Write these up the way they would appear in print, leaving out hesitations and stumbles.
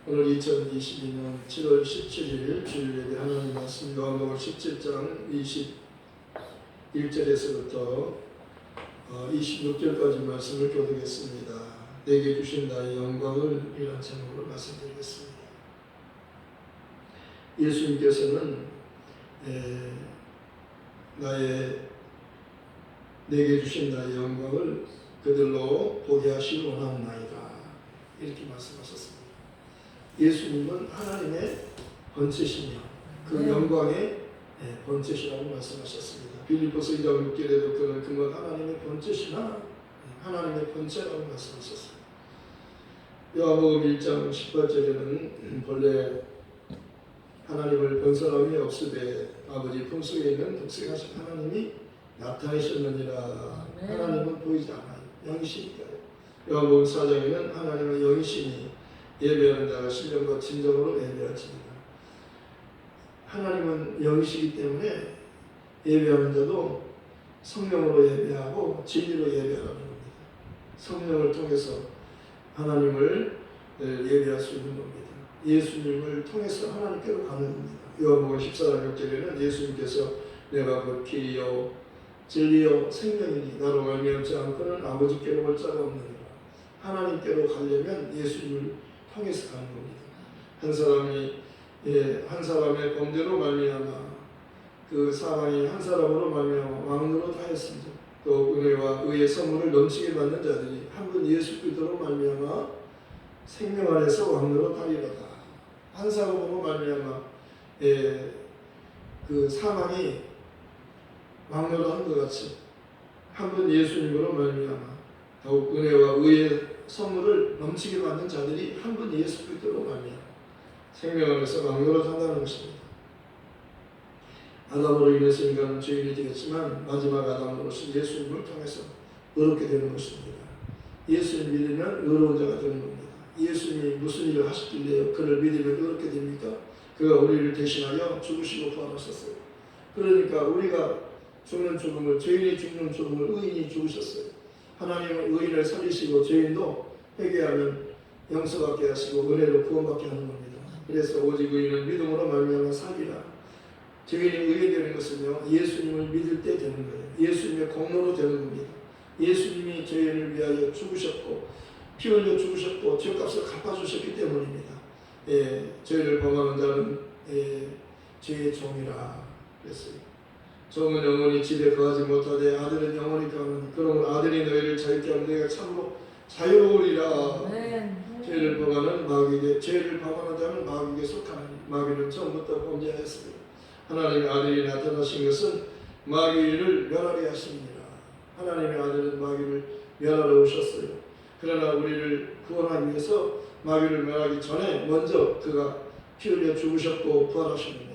오늘 2022년 7월 17일 주일예배 하나님 말씀 요한복음 17장 21절에서부터 26절까지 말씀을 교독했습니다. 내게 주신 나의 영광을 이란 제목으로 말씀드리겠습니다. 예수님께서는 내게 주신 나의 영광을 그들로 보게 하시기 원하나이다, 이렇게 말씀하셨습니다. 예수님은 하나님의 번체시며 그 영광의 번체시라고 말씀하셨습니다. 빌립보서 2장 6절에도 그는 그만 하나님의 번체시나 하나님의 번체라고 말씀하셨습니다. 요한복음 1장 18절에는 본래 하나님을 본 사람이 없으되 아버지 품속에 있는 독생하신 하나님이 나타나셨느니라. 하나님은 보이지 않아요. 영이시니까요. 요한복음 4장에는 하나님의 영이시니 예배하는 자가 신령과 진정으로 예배하십니다. 하나님은 영이시기 때문에 예배하는 자도 성령으로 예배하고 진리로 예배하는 겁니다. 성령을 통해서 하나님을 예배할 수 있는 겁니다. 예수님을 통해서 하나님께로 가는 겁니다. 요한복음 14장 6절에는 예수님께서 내가 곧 길이요 진리요 생명이니 나로 말미암지 않고는 아버지께로 올 자가 없느니라. 하나님께로 가려면 예수님을 통해서 가는 겁니다. 한 사람의 범죄로 말미암아 그 사망이 한 사람으로 말미암아 왕으로 다했습니다. 또 은혜와 의의 선물을 넘치게 받는 자들이 한 분 예수 그리스도로 말미암아 생명 안에서 왕으로 다리로다. 한 사람으로 말미암아 그 사망이 왕으로 한 것 같이 한 분 예수님으로 말미암아 더욱 은혜와 의의 선물을 넘치게 받는 자들이 한 분 예수 그리스도로 말미암아 생명 안에서 왕으로 산다는 것입니다. 아담으로 인해서 인간은 죄인이 되겠지만 마지막 아담으로서 예수님을 통해서 의롭게 되는 것입니다. 예수님 믿으면 의로운 자가 되는 겁니다. 예수님이 무슨 일을 하셨길래 그를 믿으면 의롭게 됩니까? 그가 우리를 대신하여 죽으시고 부활하셨어요. 그러니까 우리가 죽는 죽음을, 죄인이 죽는 죽음을 의인이 죽으셨어요. 하나님은 의인을 살리시고 죄인도 회개하면 용서받게 하시고 은혜로 구원받게 하는 겁니다. 그래서 오직 의인은 믿음으로 말미암아 살리라. 죄인이 의인 되는 것은요, 예수님을 믿을 때 되는 거예요. 예수님의 공로로 되는 겁니다. 예수님이 죄인을 위하여 죽으셨고 피 흘려 죽으셨고 죄값을 갚아주셨기 때문입니다. 죄를 범하는 자는 죄의 종이라 그랬어요. 종은 영원히 집에 거하지 못하되 아들은 영원히 거하는. 그러면 아들이 너희를 자유케 하면 너희가 참으로 자유로우리라. 죄를 범하는 마귀에게, 죄를 범하는 자는 마귀에게 속하나니 마귀는 처음부터 범죄하였습니다. 하나님의 아들이 나타나신 것은 마귀를 멸하게 하십니다. 하나님의 아들은 마귀를 멸하러 오셨어요. 그러나 우리를 구원하기 위해서 마귀를 멸하기 전에 먼저 그가 피 흘려 죽으셨고 부활하십니다.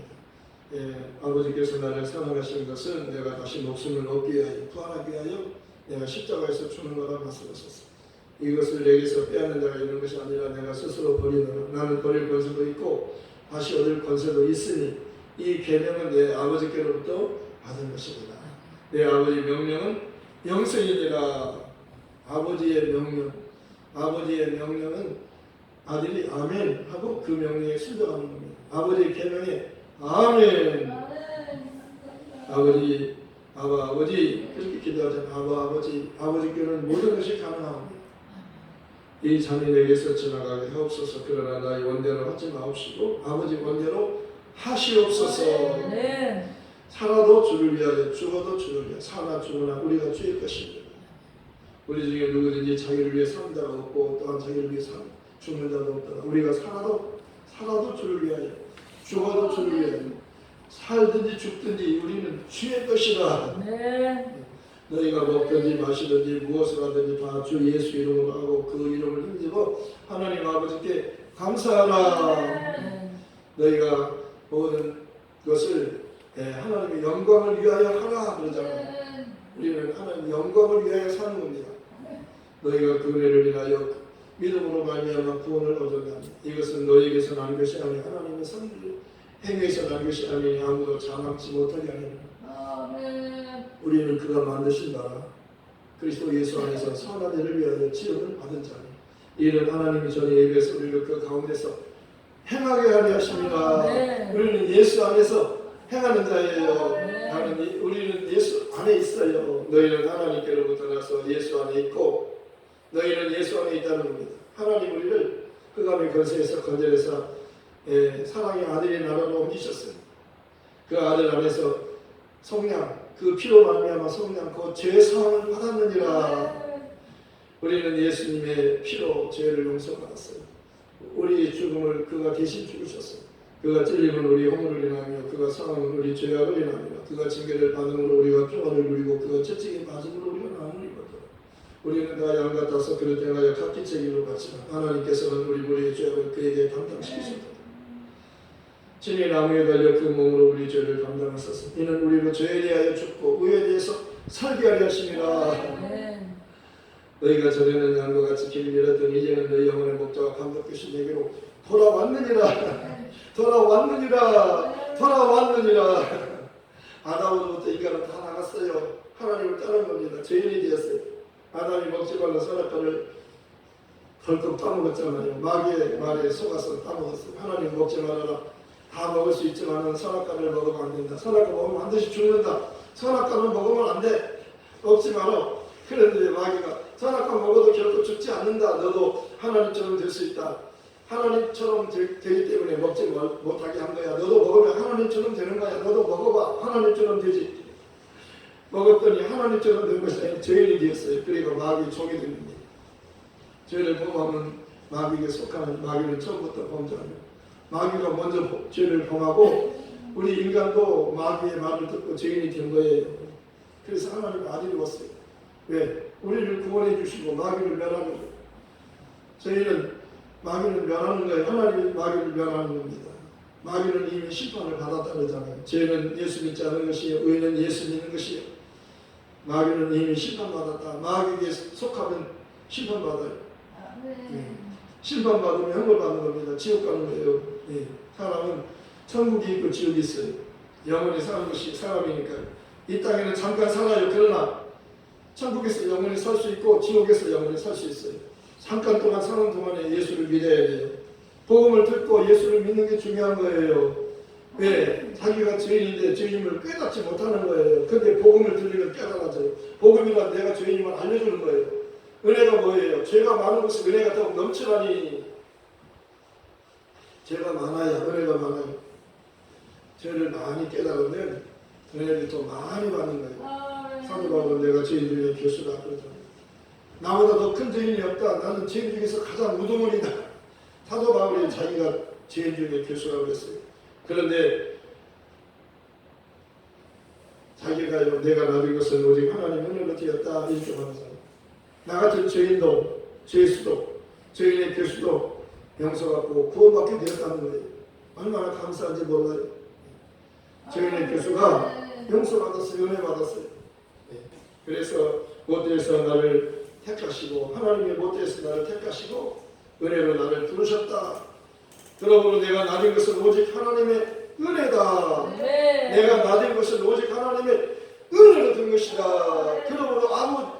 아버지께서 나를 사랑하신 것은 내가 다시 목숨을 얻기 위하여 부활하기 위하여 내가 십자가에서 주는 거라 말씀하셨습니다. 이것을 내게서 빼앗는 자가 있는 것이 아니라 내가 스스로 버리노라. 나는 버릴 권세도 있고 다시 얻을 권세도 있으니 이 계명은 내 아버지께로부터 받은 것입니다. 내 아버지 명령은 영생이니라. 아버지의 명령은 아들이 아멘 하고 그 명령에 순종하는 겁니다. 아버지의 계명에 아멘. 아버지 그렇게 기도하잖아요. 아버지, 아버지께는 모든 것이 가능합니다. 이 잔이 내게서 지나가게 하옵소서. 그러나 나의 원대로 하지 마옵시고 아버지 원대로 하시옵소서. 살아도 주를 위하여 죽어도 주를 위하여. 사나 죽으나 우리가 주의 것입니다. 우리 중에 누구든지 자기를 위해 사는 자가 없고 또한 자기를 위해 죽는 자도 없다. 우리가 살아도 주를 위하여 죽어도 주를 위하여 살든지 죽든지 우리는 주의 것이다. 너희가 먹든지 마시든지 무엇을 하든지 다 주 예수 이름으로 하고 그 이름을 힘입어 하나님 아버지께 감사하라. 너희가 모든 것을 하나님의 영광을 위하여 하라 그러잖아요. 우리는 하나님의 영광을 위하여 사는 겁니다. 너희가 그 은혜를 인하여 믿음으로 말미암아 구원을 얻었나니 이것은 너희에게서 난 것이 아니 하나님의 선을 행위에서 난 것이 아니 아무도 장악지 못하게 하리라. 우리는 그가 만드신 나라 그리스도 예수 안에서 선한 일을 위하여 지음을 받은 자니 이는 하나님이 전에 예비해서 우리를 그 가운데서 행하게 하려 하십니다. 네. 우리는 예수 안에서 행하는 자예요. 네. 우리는 예수 안에 있어요. 너희는 하나님께로부터 나서 예수 안에 있고 너희는 예수 안에 있다는 겁니다. 하나님 우리를 흑암의 권세에서 건져내서 사랑의 아들의 나라로 옮기셨어요. 그 아들 안에서 성령, 그 피로 말미암아 성령, 그 죄 사함을 받았느니라. 우리는 예수님의 피로 죄를 용서받았어요. 우리의 죽음을 그가 대신 죽으셨어요. 그가 찔림은 우리 허물을 인하며 그가 상함은 우리 죄악을 인하며 그가 징계를 받음으로 우리가 평안을 누리고 그가 채찍에 맞음으로 우리가 나음을 입었다. 우리는 다 양 같아서 그를 향하여 각기 책임을 받지만 하나님께서는 우리 무리의 죄악을 그에게 담당시키셨다. 진이 나무에 달려 그 몸으로 우리 죄를 담당하소서. 이는 우리로 죄에 대하여 죽고 의에 대해서 살게 하려 하심이라. 너희가 전에는 양과 같이 길을 잃었더니 이제는 너희 영혼의 목자와 감독되신 내게로 돌아왔느니라. 돌아왔느니라. 돌아왔느니라. 아담으로부터 인간은 다 나갔어요. 하나님을 따른 겁니다. 죄인이 되었어요. 아담이 먹지 말라 선악과를 덜컥 따먹었잖아요. 마귀의 말에 속아서 따먹었어요. 하나님 먹지 말아라. 다 먹을 수 있지만 선악과를 먹으면 안 된다. 선악과 먹으면 반드시 죽는다. 선악과는 먹으면 안 돼. 먹지 마라. 그런데 마귀가 선악과 먹어도 결코 죽지 않는다. 너도 하나님처럼 될 수 있다. 하나님처럼 되기 때문에 먹지 못하게 한 거야. 너도 먹으면 하나님처럼 되는 거야. 너도 먹어봐. 하나님처럼 되지. 먹었더니 하나님처럼 된 것이 아니라 죄인이 되었어요. 그리고 마귀의 종이 됩니다. 죄를 범하면 마귀에게 속하는 마귀는 처음부터 범죄하며 마귀가 먼저 죄를 범하고 우리 인간도 마귀의 말을 듣고 죄인이 된 거예요. 그래서 하나님 아들이 왔어요. 왜? 우리를 구원해 주시고 마귀를 멸하는 거예요. 저희는 마귀를 멸하는 거예요. 하나님이 마귀를 멸하는 겁니다. 마귀는 이미 심판을 받았다 그러잖아요. 죄는 예수 믿지 않는 것이요 의는 예수 믿는 것이요. 마귀는 이미 심판받았다. 마귀에게 속하면 심판받아요. 심판받으면 형벌 받는 겁니다. 지옥 가는 거예요. 사람은 천국이 있고 지옥이 있어요. 영원히 사는 것이 사람이니까요. 이 땅에는 잠깐 살아요. 그러나 천국에서 영원히 살 수 있고 지옥에서 영원히 살 수 있어요. 잠깐 동안 사는 동안에 예수를 믿어야 돼요. 복음을 듣고 예수를 믿는 게 중요한 거예요. 왜? 자기가 죄인인데 죄인임을 깨닫지 못하는 거예요. 근데 복음을 들으면 깨달아져요. 복음이란 내가 죄인임을 알려주는 거예요. 은혜가 뭐예요? 죄가 많은 것은 은혜가 더 넘치라니. 죄가 많아야 은혜가 많아요. 죄를 많이 깨달으면 은혜를 더 많이 받는 거예요. 사도 바울은 내가 죄인 중에 교수다 그러잖아요. 나보다 더 큰 죄인이 없다. 나는 죄인 중에서 가장 우두머리다. 사도 바울이 자기가 죄인 중에 교수라고 그랬어요. 그런데 자기가 내가 나된 것은 오직 하나님 은혜로 되었다 이렇게 말하잖아요. 나 같은 죄인도 죄수도 죄인의 교수도 용서받고 구원받게 되었다는 거예요. 얼마나 감사한지 몰라요. 죄인의 교수가 용서받았어요. 은혜 받았어요. 그래서 못되어서 나를 택하시고 하나님의 못되어서 나를 택하시고 은혜로 나를 부르셨다. 그러므로 내가 나된 것은 오직 하나님의 은혜다. 내가 나된 것은 오직 하나님의 은혜로 된 것이다. 그러므로 아무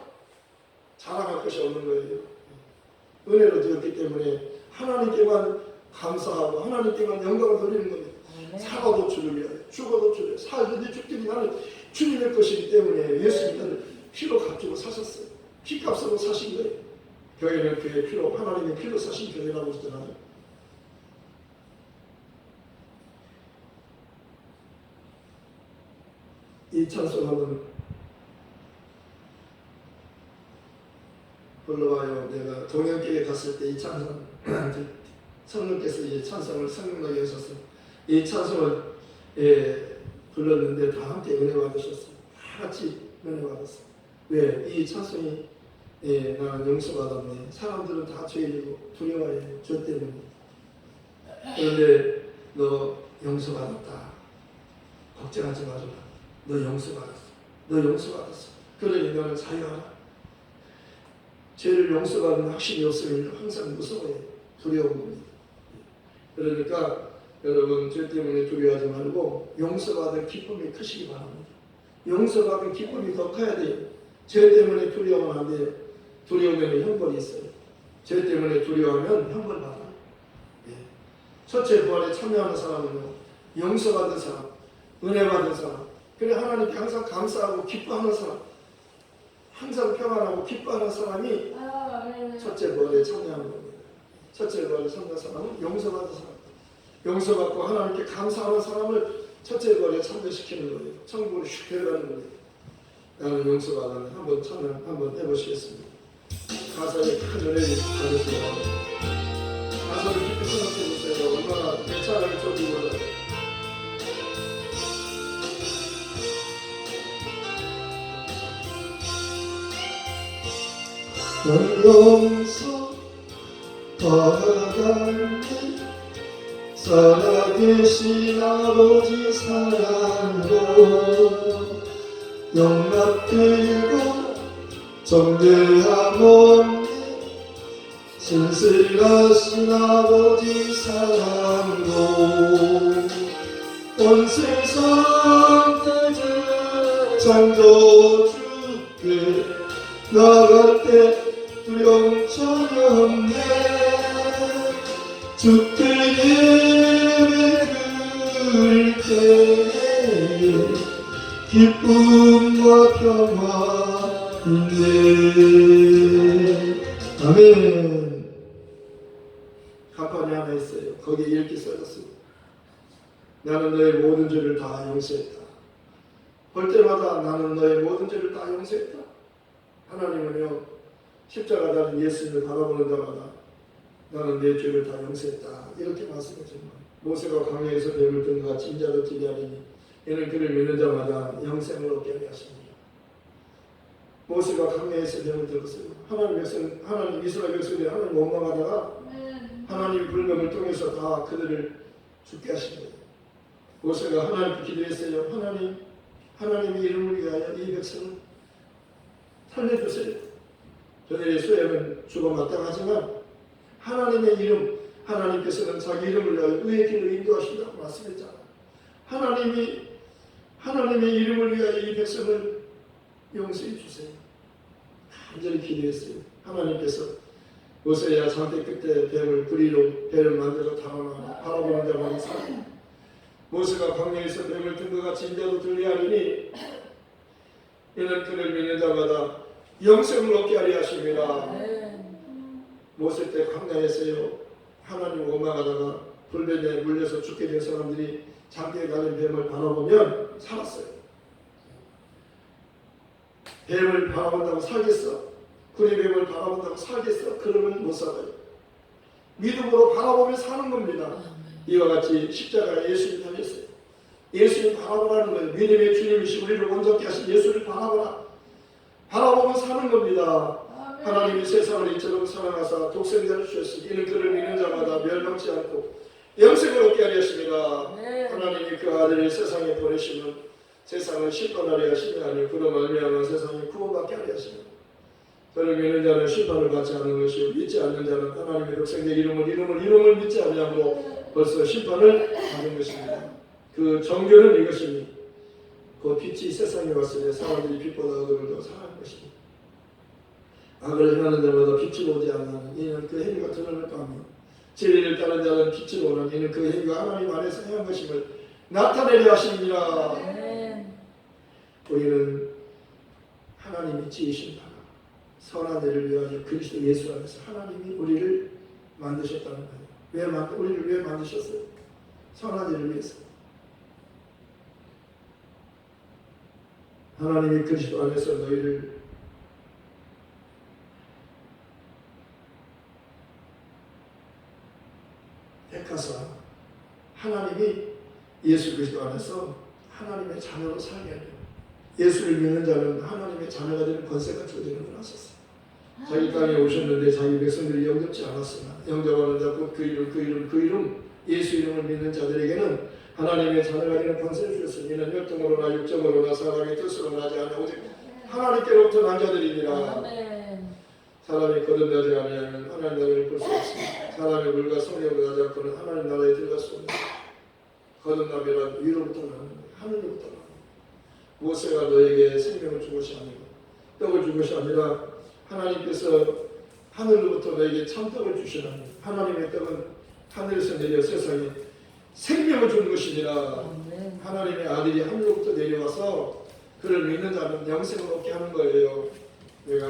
자랑할 것이 없는 거예요. 은혜로 되었기 때문에 하나님께만 감사하고 하나님께만 영광을 돌리는 겁니다. 살아도 주를 위하여 죽어도 주를 위하여 살든지 죽든지 나는 주님의 것이기 때문에 예수님은 피로 값주고 사셨어요. 피값으로 사신 거예요. 교회는 그의 피로 하나님의 피로 사신 교회라고 했잖아요. 이 찬송하면 불러와요. 내가 동양교회 갔을 때 이 찬송 성령께서 이 찬송을 성령나게 하셔서 이 찬송을 불렀는데 다 함께 은혜 받으셨어요. 다 같이 은혜 받았어요. 왜? 이 찬송이 나는 용서받았네. 사람들은 다 죄인이고 두려워해요. 저 때문에. 그런데 너 용서받았다. 걱정하지 마라. 너 용서받았어. 너 용서받았어. 그러니 너는 자유하라. 죄를 용서받는 확신이 없으면 항상 무서워요. 두려운 겁니다. 그러니까 여러분 죄 때문에 두려워하지 말고 용서받은 기쁨이 크시기 바랍니다. 용서받은 기쁨이 더 커야 돼요. 죄 때문에 두려워하면 안 돼요. 두려우면 형벌이 있어요. 죄 때문에 두려워하면 형벌 받아요. 첫째 부활에 참여하는 사람은요, 용서받은 사람, 은혜 받은 사람, 그래 하나님께 항상 감사하고 기뻐하는 사람, 항상 평안하고 기뻐하는 사람이 첫째 부활에 참여하는 겁니다. 첫째 부활에 참여하는 사람은 용서받은 사람, 용서받고 하나님께 감사하는 사람을 첫째 부활에 참여시키는 거예요. 천국으로 슉 데려가는 거예요. 나는 용서받았네. 한번 참여 한번 해보시겠습니다. 가사에 큰 은혜를 받으세요. 가사를 깊이 생각해 보세요. 얼마나 내 차라리 저기 몰라요. 용서받았네 살아계신 아버지 사랑으로 용납되고 정죄함 없네 신실하신 아버지 사랑으로 온 세상 창조주께 나갈 때 두려움 전혀 없네 주께 예배 드릴 때에 기쁨과 평화 있네. 아멘. 간판이 하나 있어요. 거기에 이렇게 써졌습니다. 나는 너의 모든 죄를 다 용서했다. 볼 때마다 나는 너의 모든 죄를 다 용서했다. 하나님은요, 십자가 달린 예수님을 바라보는 자마다 나는 내 죄를 다 용서했다. 이렇게 말씀하십니다. 모세가 광야에서 뱀을 든 것 같이 인자도 들리하리니 이는 그를 믿는 자마다 영생을 얻게 하려 하십니다. 모세가 광야에서 뱀을 들었어요. 하나님 이스라엘 백성들이 하나님 원망하다가 하나님 불명을 통해서 다 그들을 죽게 하신 거예요. 모세가 하나님께 기도했어요. 하나님의 이름을 위하여 이 백성을 살려주세요. 저들의 수행은 죽어 마땅하지만 하나님의 이름, 하나님께서는 자기 이름을 위하여 의의 길로 인도하신다고 말씀했잖아요. 하나님의 이름을 위하여 이 백성을 용서해 주세요. 간절히 기도했어요. 하나님께서 모세야 장대 끝에 뱀을 부리로 배를 만들어 바라보는 자만이 살아. 모세가 광야에서 뱀을 든 것 같이 인자도 들리하리니 이는 그를 믿는 자마다 영생을 얻게 하리 하십니다. 모세 때 광야에서요, 하나님 원망하다가 불뱀에 물려서 죽게 된 사람들이 장대에 달린 뱀을 바라보면 살았어요. 뱀을 바라본다고 살겠어? 구리뱀을 바라본다고 살겠어? 그러면 못 살아요. 믿음으로 바라보면 사는 겁니다. 이와 같이 십자가에 예수님 달렸어요. 예수님 바라보라는 거예요. 믿음의 주님이시 우리를 온전케 하신 예수를 바라보라. 바라보면 사는 겁니다. 하나님이 세상을 이처럼 사랑하사 독생자를 주셨으니 이는 그를 믿는 자마다 멸망치 않고 영생을 얻게 하려 하십니다. 하나님이 그 아들을 세상에 보내시면 세상을 심판하려 하시니 아니요 그로 말미암아 세상을 구원받게 하려 하십니다. 저를 믿는 자는 심판을 받지 않는 것이요 믿지 않는 자는 하나님의 독생자 이름을 믿지 아니하므로 벌써 심판을 받은 것입니다. 그 정죄는 이것이니 그 빛이 세상에 왔으니 사람들이 빛보다 어둠을 더 사랑하는 것입니다. 악을 행하는 자마다 빛이 오지 않는 이는 그 행위가 드러날 까며 진리를 따르는 자는 빛이 오는 이는 그 행위가 하나님 안에서 행한 것임을 나타내려 하십니다. 우리는 하나님이 지으신 바가 선한 일을 위하여 그리스도 예수 안에서 하나님이 우리를 만드셨다는 거예요. 우리를 왜 만드셨어요? 선한 일을 위해서. 하나님이 그리스도 안에서 너희를 택하사 하나님이 예수 그리스도 안에서 하나님의 자녀로 살게 하려 예수를 믿는 자는 하나님의 자녀가 되는 권세가 주어지는 걸 하셨어요. 자기 땅에 오셨는데 자기 백성들이 영접지 않았으나 영접하는 자 곧 그 이름 예수 이름을 믿는 자들에게는 하나님의 자녀가 되는 권세를 주셨으니 이는 혈통으로나 육정으로나 사람의 뜻으로 나지 않아 오직 하나님께로부터 난 자들이니라. 사람이 거듭나지 아니하면 하나님 나라를 볼 수 없습니다. 사람이 물과 성령으로 나지 않고는 하나님 나라에 들어갈 수 없습니다. 거듭남이란 위로부터 나는 거예요. 하늘로부터 나는 거예요. 모세가 너에게 생명을 준 것이 아니고 떡을 준 것이 아니라 하나님께서 하늘로부터 너에게 참떡을 주시는 하나님의 떡은 하늘에서 내려 세상에 생명을 주는 것이니라. 아멘. 하나님의 아들이 하늘로부터 내려와서 그를 믿는 자는 영생을 얻게 하는 거예요. 내가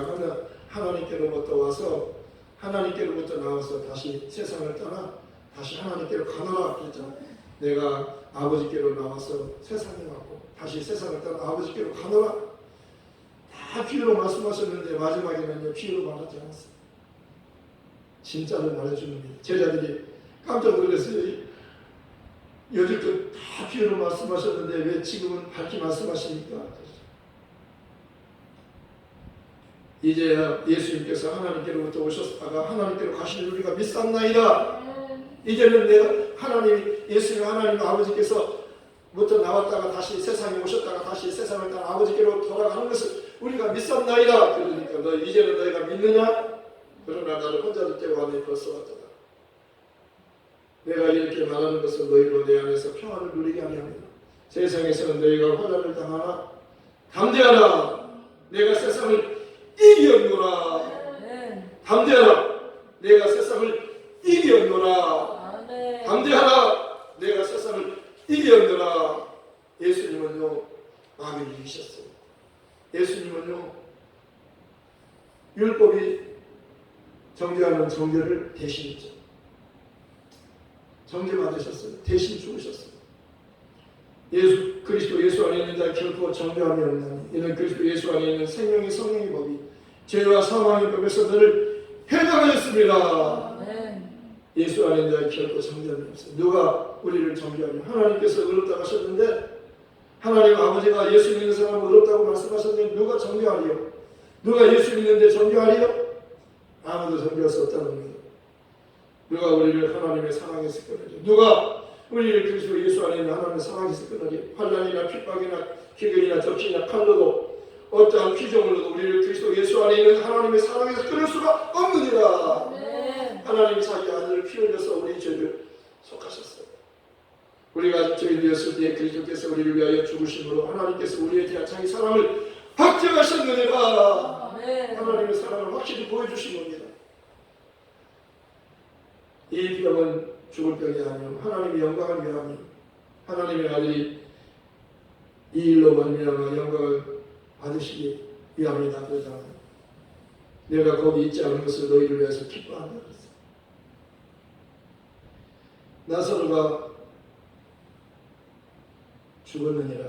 하나님께로부터 와서 하나님께로부터 나와서 다시 세상을 떠나 다시 하나님께로 가노라 그랬잖아. 내가 아버지께로 나와서 세상에 왔고 다시 세상을 떠나 아버지께로 가노라. 다 비유로 말씀하셨는데 마지막에는요 비유로 말하지 않았어요. 진짜를 말해주는 거예요. 제자들이 깜짝 놀랐어요. 여지껏 다 비유로 말씀하셨는데 왜 지금은 밝게 말씀하십니까? 이제야 예수님께서 하나님께로부터 오셨다가 하나님께로 가시는 우리가 믿사옵나이다. 이제는 내가 예수님 하나님 아버지께서부터 나왔다가 다시 세상에 오셨다가 다시 세상을 따라 아버지께로 돌아가는 것을 우리가 믿사옵나이다. 그러니까 이제는 너희가 믿느냐? 그러나 나를 혼자 듣고 왔네. 벌써 왔다. 내가 이렇게 말하는 것은 너희로 내 안에서 평안을 누리게 하려 합니다. 세상에서는 너희가 환난을 당하나 담대하라. 내가 세상을 이겼노라. 담대하라. 내가 세상을 이겼노라. 담대하라. 내가 세상을 이겼노라. 예수님은요 마귀를 이기셨어요. 예수님은요 율법이 정죄하는 정죄를 대신했죠. 정죄 받으셨어요. 대신 죽으셨어요. 그리스도 예수 안에 있는 자 결코 정죄함이 없나니 이는 그리스도 예수 안에 있는 생명의 성령의 법이 죄와 사망의 법에서 너를 해방하였습니다. 예수 안에 있는 자 결코 정죄함이 없어요. 누가 우리를 정죄하냐? 하나님께서 의롭다고 하셨는데 하나님 아버지가 예수 믿는 사람은 의롭다고 말씀하셨는데 누가 정죄하리요? 누가 예수 믿는데 정죄하리요? 아무도 정죄할 수 없다는 겁니다. 누가 우리를 하나님의 사랑에서 끊으리? 누가 우리를 그리스도 예수 안에 있는 하나님의 사랑에서 끊으리? 환난이나 핍박이나 기근이나 적신이나 칼로도 어떠한 피조물로도 우리를 그리스도 예수 안에 있는 하나님의 사랑에서 끊을 수가 없느니라. 하나님이 자기 아들을 피 흘려서 우리 죄를 속하셨어요. 우리가 아직 죄인되었을 때 그리스도께서 우리를 위하여 죽으심으로 하나님께서 우리에 대한 자기 사랑을 확증하셨느니라. 하나님의 사랑을 확실히 보여주신 겁니다. 이 병은 죽을 병이 아니요 하나님의 영광을 위함이 하나님의 아들이 이 일로 말미암아 영광을 받으시기 위함이다 그러잖아요. 내가 거기 있지 않은 것을 너희를 위해서 기뻐한다 그랬어요. 나사로가 죽었느니라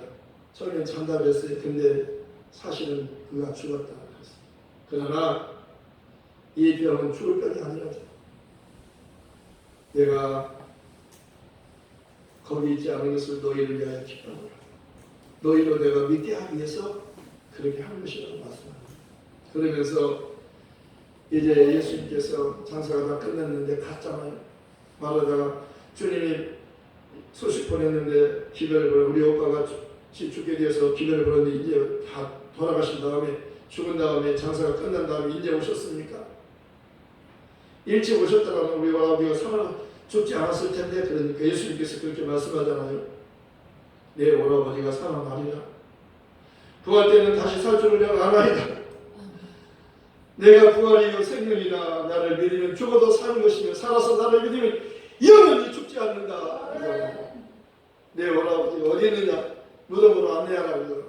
처음엔 잔다 그랬어요. 근데 사실은 그가 죽었다 그랬어요. 그러나 이 병은 죽을 병이 아니라죠. 내가 거기 있지 않은 것을 너희를 위하여 기뻐하노라. 너희로 내가 믿게 하기 위해서 그렇게 하는 것이라고 말씀합니다. 그러면서 이제 예수님께서 장사가 다 끝났는데 갔잖아요. 말하다가 주님이 소식 보냈는데 기별을 보내 우리 오빠가 죽게 되어서 기별을 보냈는데 이제 다 돌아가신 다음에 죽은 다음에 장사가 끝난 다음에 이제 오셨습니까? 일찍 오셨다면 우리가 살아 죽지 않았을 텐데 그러니까 예수님께서 그렇게 말씀하잖아요. 내 오라버니가 살아나리라. 부활 때는 다시 살 줄을 내가 아나이다. 내가 부활이요 생명이다. 나를 믿으면 죽어도 사는 것이며 살아서 나를 믿으면 영원히 죽지 않는다. 내 오라버니 어디 있느냐? 무덤으로 안내하라고.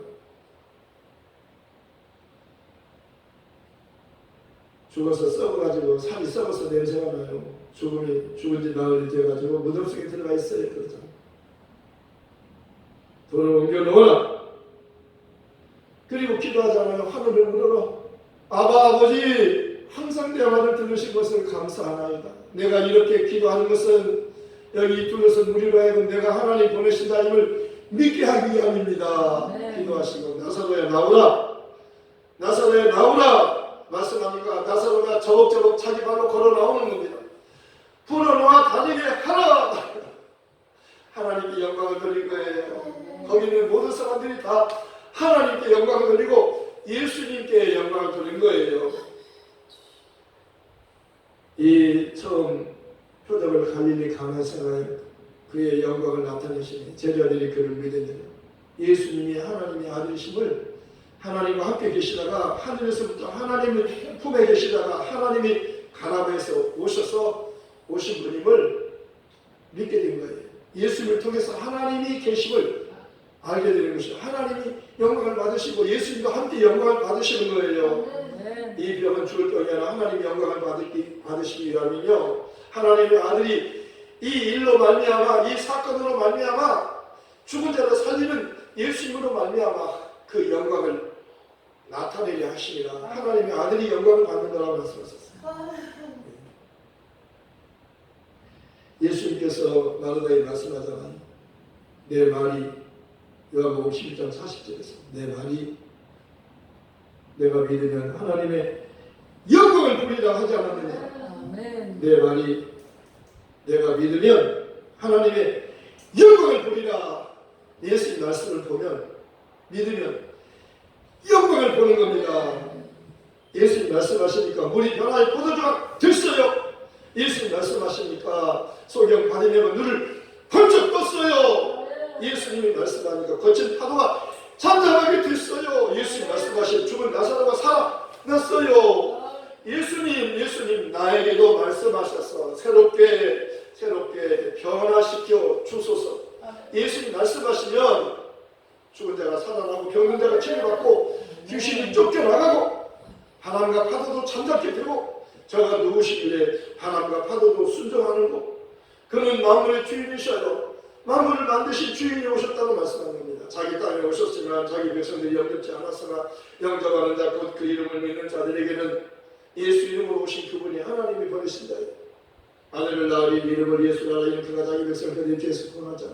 죽어서 썩어가지고 살이 썩어서 냄새가 나요. 죽은 지 나흘이 돼가지고 무덤 속에 들어가 있어요. 그러잖아요. 돌을 옮겨 놓으라. 그리고 기도하잖아요. 하늘을 물어라. 아버지 항상 내 말을 들으신 것을 감사하나이다. 내가 이렇게 기도하는 것은 여기 둘러선 무리로 하여금 내가 하나님 보내신 자임을 믿게 하기 위함입니다. 기도하시고 나사로야 나오라. 나사로야 나오라. 말씀하니까 나사로가 저벅저벅 자기 발로 걸어 나오는 겁니다. 풀어놓아 다니게 하라. 하나님께 영광을 돌릴 거예요. 거기 있는 모든 사람들이 다 하나님께 영광을 돌리고 예수님께 영광을 돌린 거예요. 이 처음 표적을 갈릴리 가나에서 그의 영광을 나타내시니 제자들이 그를 믿으니라. 예수님이 하나님의 아들이심을 하나님과 함께 계시다가 하늘에서부터 하나님의 품에 계시다가 하나님이 가나안에서 오신 분임을 믿게 된 거예요. 예수님을 통해서 하나님이 계심을 알게 되는 것이죠. 하나님이 영광을 받으시고 예수님도 함께 영광을 받으시는 거예요. 이 병은 죽을 병이 아니라 하나님이 영광을 받으시기 위함이며 하나님의 아들이 이 일로 말미암아 이 사건으로 말미암아 죽은 자를 살리는 예수님으로 말미암아 그 영광을 나타내려 하시니라. 하나님의 아들이 영광을 받는다라고 말씀하셨어요. 예수님께서 마르다에 말씀하잖아요. 내 말이 요한복음 11장 40절에서 내 말이 내가 믿으면 하나님의 영광을 보리라 하지 않았느냐. 내 말이 내가 믿으면 하나님의 영광을 보리라. 예수님 말씀을 보면 믿으면 영광을 보는 겁니다. 예수님 말씀하시니까 물이 변화의 포도주가 됐어요. 예수님 말씀하시니까 소경 바디메가 눈을 번쩍 떴어요. 예수님이 말씀하니까 거친 파도가 잠잠하게 됐어요. 예수님 말씀하신 죽은 나사로가 살아났어요. 예수님 나에게도 말씀하셔서 새롭게 변화시켜 주소서. 예수님 말씀하시면 죽은 자가 살아나고 병든 자가 치료받고 귀신이 쫓겨나가고 바람과 파도도 잠잠게 되고 저가 누구시길래 바람과 파도도 순종하는 것. 그는 만물의 주인이셔요. 만물을 만드신 주인이 오셨다고 말씀하는 겁니다. 자기 땅에 오셨지만 자기 백성들이 영접지 않았으나 영접하는 자 곧 그 이름을 믿는 자들에게는 예수 이름으로 오신 그분이 하나님이 보내신다. 아들을 낳으리 이름을 예수라 하니 그가 자기 백성들이 죄에서 구원하잖아.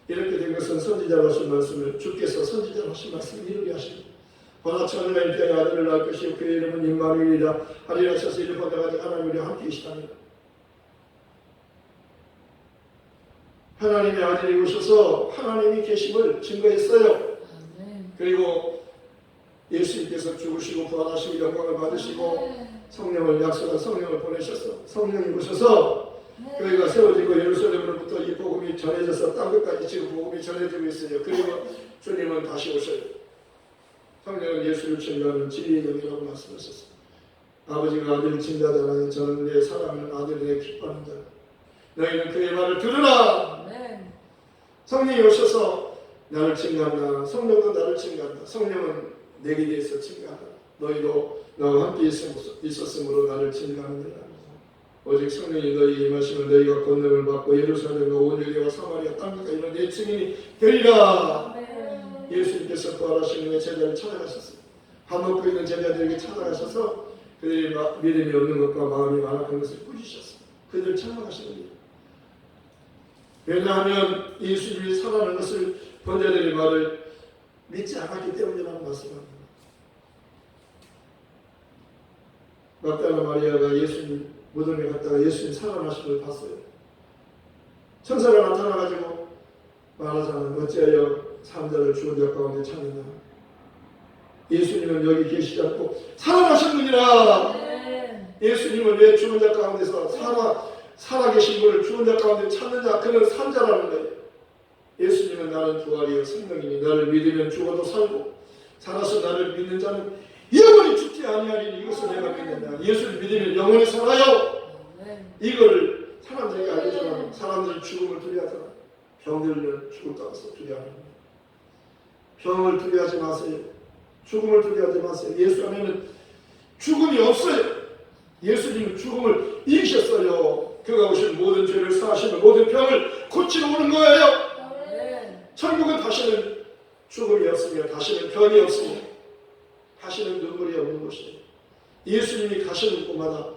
이렇게 된 것은 선지자로 하신 말씀을 주께서 선지자로 하신 말씀을 이루게 하십니다. 보나 천우가 인생의 아들을 낳을 것이요 그의 이름은 임마누엘이라 하리라 하셔서 이를 번역하지 하나님이 함께 계시다니라. 하나님의 아들이 오셔서 하나님이 계심을 증거했어요. 그리고 예수님께서 죽으시고 부활하시고 영광을 받으시고 성령을 약속한 성령을 보내셨어. 성령이 오셔서 교회가 세워지고 예루살렘으로부터 이 복음이 전해져서 땅끝까지 지금 복음이 전해지고 있어요. 그리고 주님은 다시 오셔요. 성령은 예수를 증거하는 진리의 영이라고 말씀하셨어요. 아버지가 아들을 증거하잖아요. 저는 내 사랑하는 아들을 내 기뻐하는 자. 너희는 그의 말을 들으라. 성령이 오셔서 나를 증거한다. 성령은 나를 증거한다. 성령은 내게 대해서 증거한다. 너희도 나와 함께 있었으므로 나를 증거하느니라. 오직 성령이 너희 임하시면 너희가 권능을 받고 예루살렘과 온 유대와 사마리아 땅끝까지 이르러 내 증인이 되리라. 예수님께서 부활하신 후에 제자를 찾아가셨어요. 밥 먹고 있는 제자들에게 찾아가셔서 그들이 믿음이 없는 것과 마음이 완악한 것을 꾸짖으셨어요. 그들을 찾아가시는 거예요. 왜냐하면 예수님이 살아난 것을 본자들의 말을 믿지 않았기 때문이라고 말씀합니다. 막달라 마리아가 예수님 무덤에 갔다가 예수님 살아나신 걸 봤어요. 천사가 나타나가지고 말하잖아. 어찌하여 산자를 죽은 자 가운데 찾느냐. 예수님은 여기 계시지 않고 살아나셨느니라. 예수님은 왜 죽은 자 가운데서 살아계신 분을 죽은 자 가운데 찾느냐. 그는 산자라는 거예요. 예수님은 나는 부활이요 생명이니 나를 믿으면 죽어도 살고 살아서 나를 믿는 자는 영원히 죽지 아니하리니 이것을 내가 믿느냐. 예수를 믿으면 영원히 살아요. 이걸 사람들에게 알려주면 사람들은 죽음을 두려워하잖아. 병들면 죽을 것 같아서 두려워하는 거예요. 병을 두려워하지 마세요. 죽음을 두려워하지 마세요. 예수 안에는 죽음이 없어요. 예수님은 죽음을 이기셨어요. 그가 오신 모든 죄를 사하시는 모든 병을 고치러 오는 거예요. 천국은 다시는 죽음이 없으며 다시는 병이 없으며 다시는 눈물이 없는 곳이에요. 예수님이 가시는 곳마다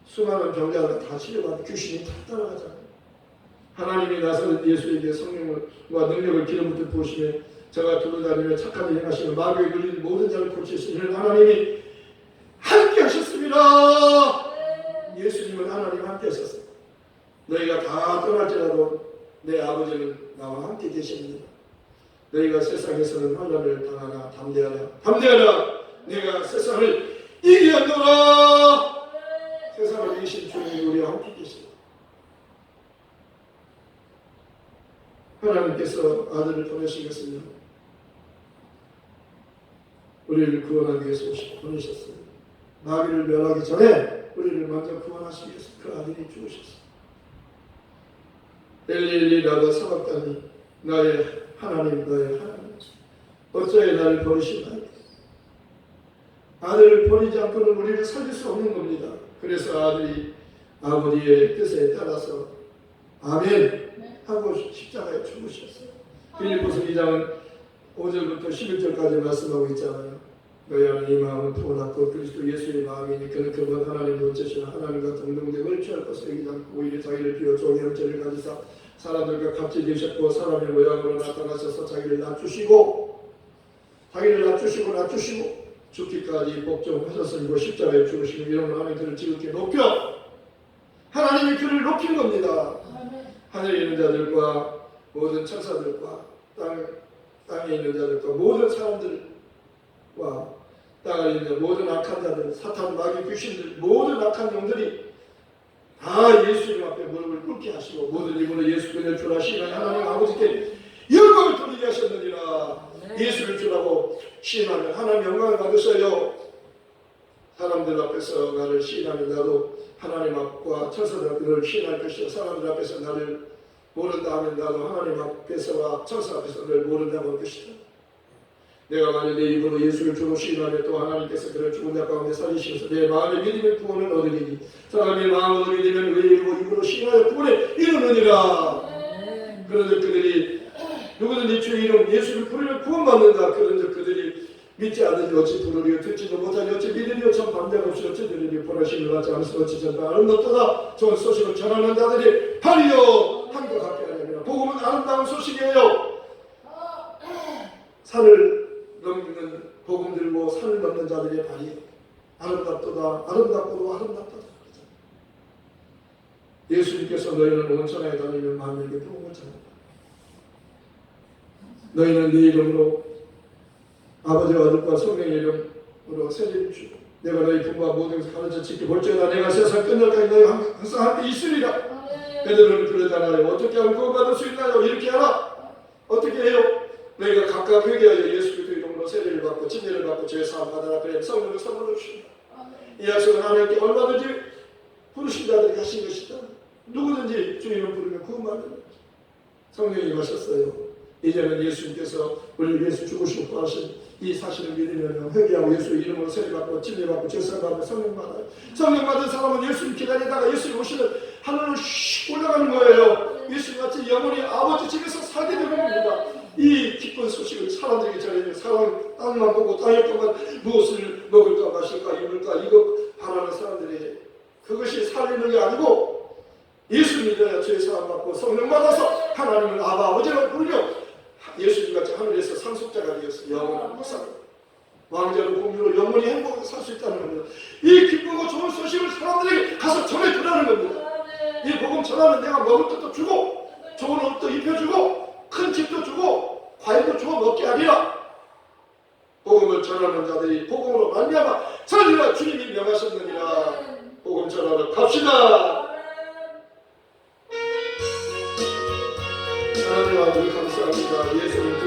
수많은 병자가 다 치료받고 귀신이 다 따라가잖아요. 하나님이 나서는 예수에게 성령과 능력을 기름부터 부으시며 저가 두루다니며 착한 일 행하시며 마귀에 눌린 모든 자를 고치시는 하나님이 함께 하셨습니다. 예수님은 하나님 함께 하셨어요. 너희가 다 떠날지라도 내 아버지는 나와 함께 계십니다. 너희가 세상에서는 환난을 당하나 담대하라. 내가 세상을 이기었노라. 세상을 이기신 주님이 우리와 함께 계십니다. 하나님께서 아들을 보내신 것은요, 우리를 구원하기 위해서 보내셨어요. 마귀를 멸하기 전에 우리를 우리를 먼저 구원하시기 위해서 그 아들이 죽으셨습니다. 엘리 라가 사박다니 나의 하나님 나의 하나님 어찌하여 나를 버리시나요? 아들을 버리지 않고는 우리를 살릴 수 없는 겁니다. 그래서 아들이 아버지의 뜻에 따라서 아멘 하고 십자가에 죽으셨어요. 빌립보서 2장은 5절부터 11절까지 말씀하고 있잖아요. 너희 안에 이 마음은 부어났고 그리스도 예수의 마음이니 그는 그분 하나님의 원체시나 하나님과 동등됨을 취할 것을 여기지 않고 오히려 자기를 비워 종의 형체를 가지사 사람들과 같이 되셨고 사람의 모양으로 나타나셔서 자기를 낮추시고 죽기까지 복종하셨으니 십자가에 죽으시고 이런 하나님 그를 지극히 높여 하나님이 그를 높인 겁니다. 하늘에 있는 자들과 모든 천사들과 땅에 있는 자들과 모든 사람들과 땅에 있는 모든 악한 자들, 사탄, 마귀, 귀신들, 모든 악한 영들이 다 예수님 앞에 무릎을 꿇게 하시고 모든 입으로 예수 그를 주라 시인하니 하나님 아버지께 영광을 돌리게 하셨느니라. 예수를 주라고 시인하면 하나님 영광을 받으셔요. 사람들 앞에서 나를 시인하면 나도 하나님 앞과 천사들 앞을 시인할 것이요 사람들 앞에서 나를 모른다 하면 나도 하나님 앞에서와 천사 앞에서 너를 모른다고 할 것이다. 내가 만약 내 입으로 예수를 주로 시인하면 또 하나님께서 그를 죽은 자 가운데 살리시면서 내 마음에 믿으면 구원을 얻으리니 사람의 마음으로 믿으면 의로 입으로 시인하여 구원에 이르느니라. 그런데 그들이 누구든지 주의 이름 예수를 부르면 구원받는다. 그런데 그들이 믿지 않으니 어찌 부르리요 듣지도 못하니 어찌 믿으리요 참 반대가 없이 어찌 들으리요 보라심을 받지 않으서 어찌 전파 아름답도다. 좋은 소식을 전하는 자들이 발이요 함과 같게 하려니와. 복음은 아름다운 소식이에요. 산을 넘는 복음 들고 산을 넘는 자들의 발이 아름답도다. 아름답고도 아름답도다. 예수님께서 너희는 온 천하에 다니면 만민에게 복음을 전한다. 너희는 네 이름으로 아버지와 아들과 성령의 이름으로 세례를 주고 내가 너희 부모와 모든 것을 가르쳐 지켜 볼지어다. 내가 세상 끝날까지 너희 항상 함께 있으리라. 애들은 그러잖아요. 어떻게 하면 구원받을 수 있나요? 이렇게 하라. 어떻게 해요? 너희가 각각 회개하여 예수 그리스도 이름으로 세례를 받고 침례를 받고 죄 사함 받아라. 그래 성령을 선물로 주신다. 이 약속은 하나님께 얼마든지 부르신 자들이 하신 것이다. 누구든지 주 이름 부르면 구원받는 성령이 하셨어요. 이제는 예수님께서 우리 예수 죽으시고 부활하신 이 사실을 믿으면 회개하고 예수 이름으로 세례받고 침례받고 죄사함 받으면 성령 받아요. 성령 받은 사람은 예수님 기다리다가 예수님 오시는 하늘로 슉 올라가는 거예요. 예수님같이 영원히 아버지 집에서 살게 되는 겁니다. 이 기쁜 소식을 사람들에게 전해주면 사람 땅만 보고 땅의 것만 무엇을 먹을까 마실까 입을까 이거 바라는 사람들이 그것이 살리는 게 아니고 예수 믿어야 죄 사함 받고 성령 받아서 하나님을 아바 아버지라고 부르며 예수님같이 하늘에서 상속자가 되어서 영원한 목사로 왕자로 공주로 영원히 행복하게 살 수 있다는 겁니다. 이 기쁘고 좋은 소식을 사람들에게 가서 전해주라는 겁니다. 이 복음 전하면 내가 먹을 것도 주고 좋은 옷도 입혀주고 큰 집도 주고 과일도 주어 먹게 하리라. 복음을 전하는 자들이 복음으로 말미암아 살리라. 주님이 명하셨느니라. 복음 전하러 갑시다. 하나님 아버지 감사합니다. 예수님